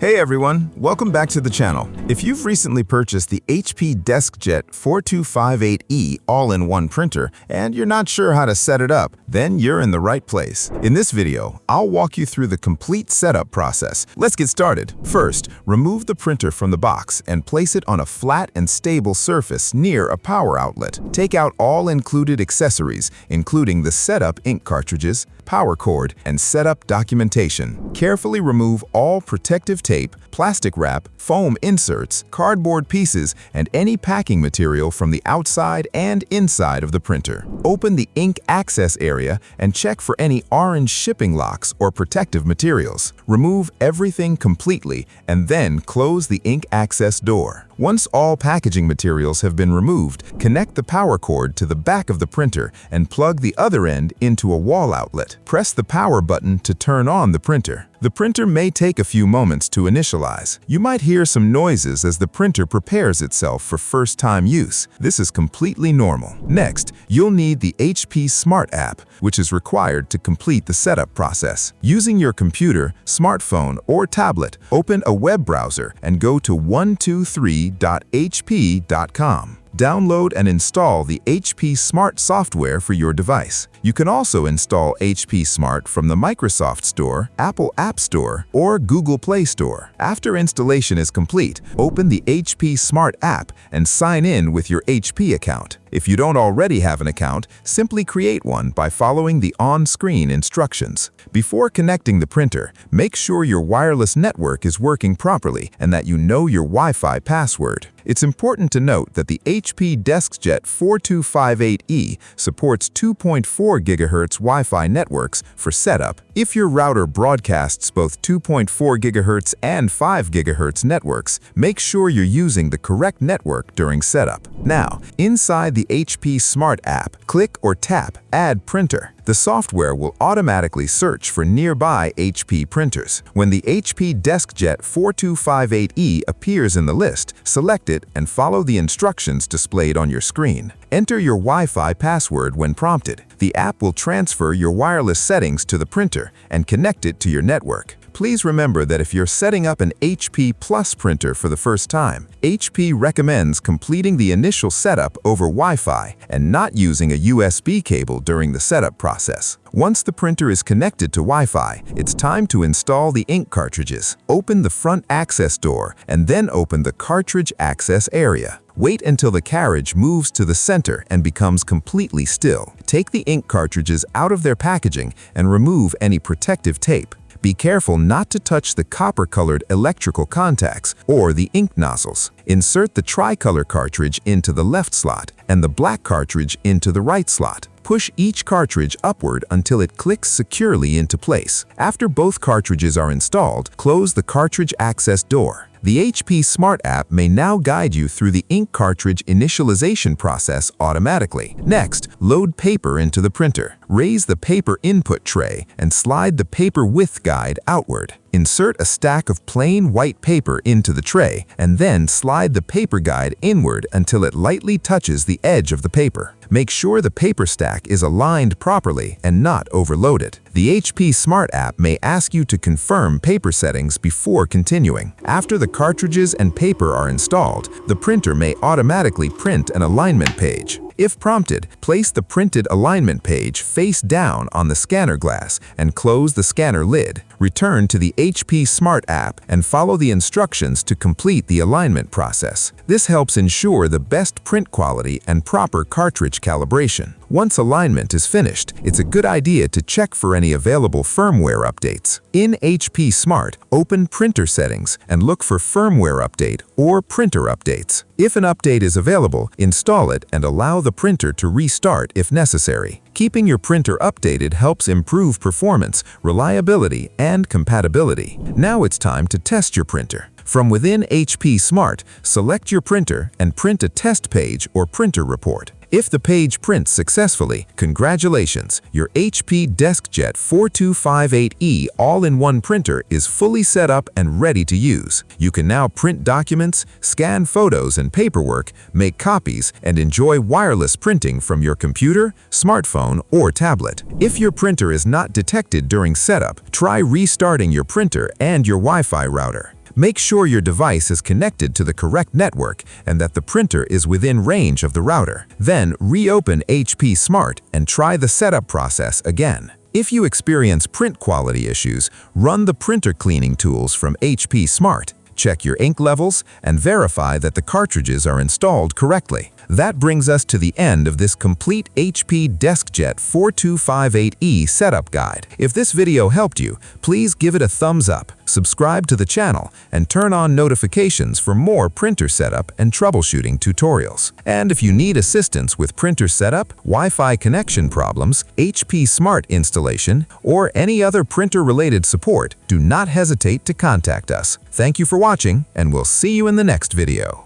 Hey everyone, welcome back to the channel. If you've recently purchased the HP DeskJet 4258e all-in-one printer and you're not sure how to set it up, then you're in the right place. In this video, I'll walk you through the complete setup process. Let's get started. First, remove the printer from the box and place it on a flat and stable surface near a power outlet. Take out all included accessories, including the setup ink cartridges, power cord, and setup documentation. Carefully remove all protective tape, plastic wrap, foam inserts, cardboard pieces, and any packing material from the outside and inside of the printer. Open the ink access area and check for any orange shipping locks or protective materials. Remove everything completely and then close the ink access door. Once all packaging materials have been removed, connect the power cord to the back of the printer and plug the other end into a wall outlet. Press the power button to turn on the printer. The printer may take a few moments to initialize. You might hear some noises as the printer prepares itself for first-time use. This is completely normal. Next, you'll need the HP Smart app, which is required to complete the setup process. Using your computer, smartphone, or tablet, open a web browser and go to 123.hp.com. Download and install the HP Smart software for your device. You can also install HP Smart from the Microsoft Store, Apple App Store, or Google Play Store. After installation is complete, open the HP Smart app and sign in with your HP account. If you don't already have an account, simply create one by following the on-screen instructions. Before connecting the printer, make sure your wireless network is working properly and that you know your Wi-Fi password. It's important to note that the HP DeskJet 4258e supports 2.4 GHz Wi-Fi networks for setup. If your router broadcasts both 2.4 GHz and 5 GHz networks, make sure you're using the correct network during setup. Now, inside the HP Smart app, click or tap Add Printer. The software will automatically search for nearby HP printers. When the HP DeskJet 4258e appears in the list, select it and follow the instructions displayed on your screen. Enter your Wi-Fi password when prompted. The app will transfer your wireless settings to the printer and connect it to your network. Please remember that if you're setting up an HP Plus printer for the first time, HP recommends completing the initial setup over Wi-Fi and not using a USB cable during the setup process. Once the printer is connected to Wi-Fi, it's time to install the ink cartridges. Open the front access door and then open the cartridge access area. Wait until the carriage moves to the center and becomes completely still. Take the ink cartridges out of their packaging and remove any protective tape. Be careful not to touch the copper-colored electrical contacts or the ink nozzles. Insert the tricolor cartridge into the left slot and the black cartridge into the right slot. Push each cartridge upward until it clicks securely into place. After both cartridges are installed, close the cartridge access door. The HP Smart app may now guide you through the ink cartridge initialization process automatically. Next, load paper into the printer. Raise the paper input tray and slide the paper width guide outward. Insert a stack of plain white paper into the tray and then slide the paper guide inward until it lightly touches the edge of the paper. Make sure the paper stack is aligned properly and not overloaded. The HP Smart app may ask you to confirm paper settings before continuing. After the cartridges and paper are installed, the printer may automatically print an alignment page. If prompted, place the printed alignment page face down on the scanner glass and close the scanner lid. Return to the HP Smart app and follow the instructions to complete the alignment process. This helps ensure the best print quality and proper cartridge calibration. Once alignment is finished, it's a good idea to check for any available firmware updates. In HP Smart, open Printer Settings and look for Firmware Update or Printer Updates. If an update is available, install it and allow the printer to restart if necessary. Keeping your printer updated helps improve performance, reliability, and compatibility. Now it's time to test your printer. From within HP Smart, select your printer and print a test page or printer report. If the page prints successfully, congratulations! Your HP DeskJet 4258e all-in-one printer is fully set up and ready to use. You can now print documents, scan photos and paperwork, make copies, and enjoy wireless printing from your computer, smartphone, or tablet. If your printer is not detected during setup, try restarting your printer and your Wi-Fi router. Make sure your device is connected to the correct network and that the printer is within range of the router. Then reopen HP Smart and try the setup process again. If you experience print quality issues, run the printer cleaning tools from HP Smart. Check your ink levels and verify that the cartridges are installed correctly. That brings us to the end of this complete HP DeskJet 4258e setup guide. If this video helped you, please give it a thumbs up, subscribe to the channel, and turn on notifications for more printer setup and troubleshooting tutorials. And if you need assistance with printer setup, Wi-Fi connection problems, HP Smart installation, or any other printer-related support, do not hesitate to contact us. Thank you for watching, and we'll see you in the next video.